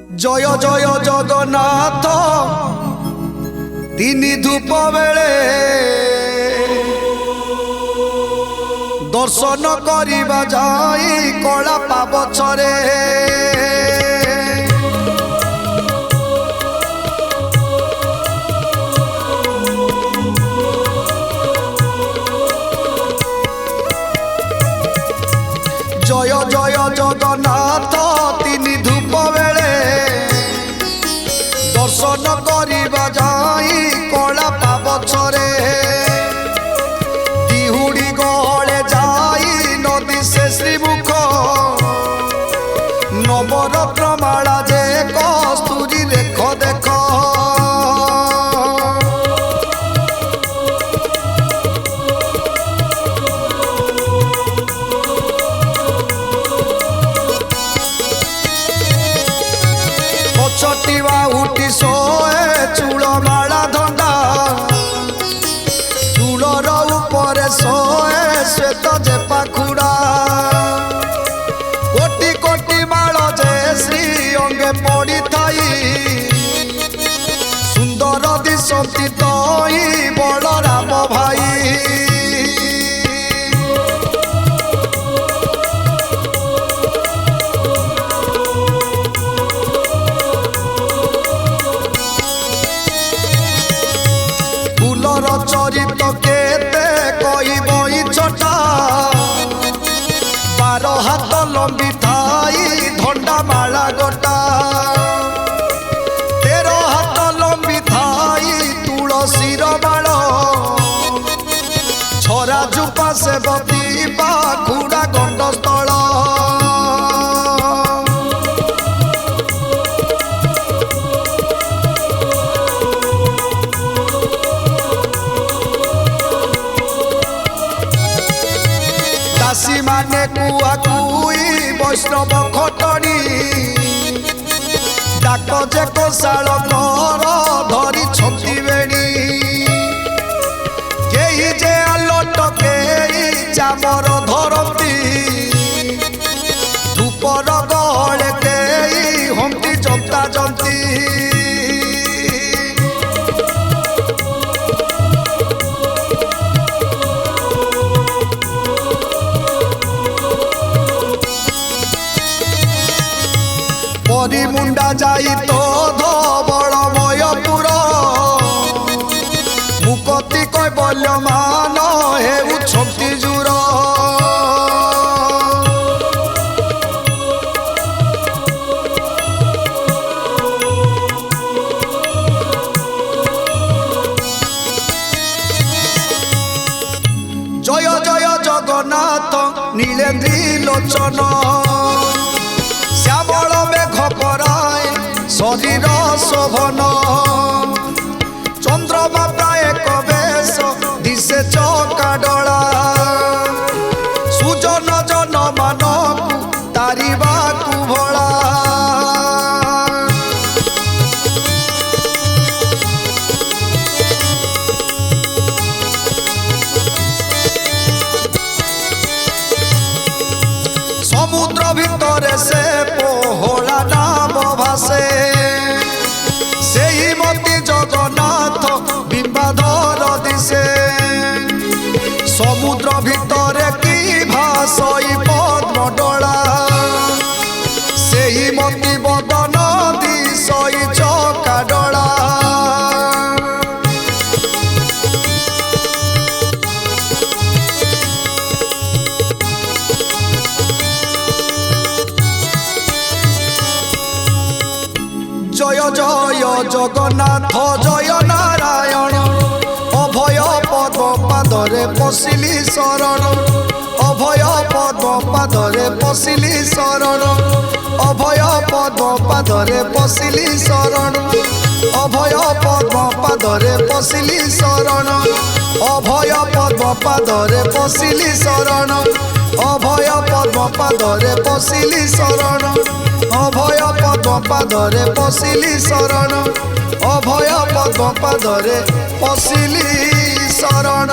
जय जय जगन्नाथ तीनी धूप बेले दर्शन करिबा जाई कला पाबछरे जय जय जगन्नाथ तीनी धूप बेले दर्शन करिबा जाई कला पाबछरे दिहुड़ी गहले जाई नदी से श्रीमुख नवरत्न माला जे कस्तूरी देख देख छटिवा उठी सोए चूल माला धंदा चूलर ऊपर सोए श्वेत जे पाखुड़ा कोटी कोटी माल जे श्री अंगे पड़ी थाई सुंदर दिशंती तई बलराम भाई चरित केते कई छटा बार हाथ लंबी थाई धंडा माला गोटा 13 हाथ लंबी थाई तुलसीर माल छरा जुपा से बती पाखुड़ा गंडस्थल दासी माने कुआ कुई वैष्णव खटनी डाक जे कोशाल घर धरी छंती बेणी केही जे आलोट केही चामर धरती धूपर गहले केही हमती जंता जंती मुंडा जाई तो धवलमयपुर मुकती कैबल्यमान हेउ छंती जुर जय जय जगन्नाथ नीलेन्द्री लोचन श्यामल मेघ पराय शरीर शोभन चंद्रमा प्राय कवेश दिशे चकाडला सुजन जन मानकु तारिबाकु भला समुद्र भितरे से पोहला नाम भासे से ही मती जगन्नाथ बिंबाधर दिशे समुद्र भितरे की भाषई पद्मडला से ही मती बदन दिशई चकाडला जय जय जगन्नाथ जय नारायण अभय पद्म पादरे पशिली शरण अभय पद्म पादरे पशिली शरण अभय पद्म पादरे पशिली शरण अभय पद्म पादरे पशिली शरण अभय पद्म पादरे पशिली शरण अभय पद्म पादरे पशिली शरण अभय पद्म पादरे पशिली शरण अभय पद्म पादरे पशिली शरण।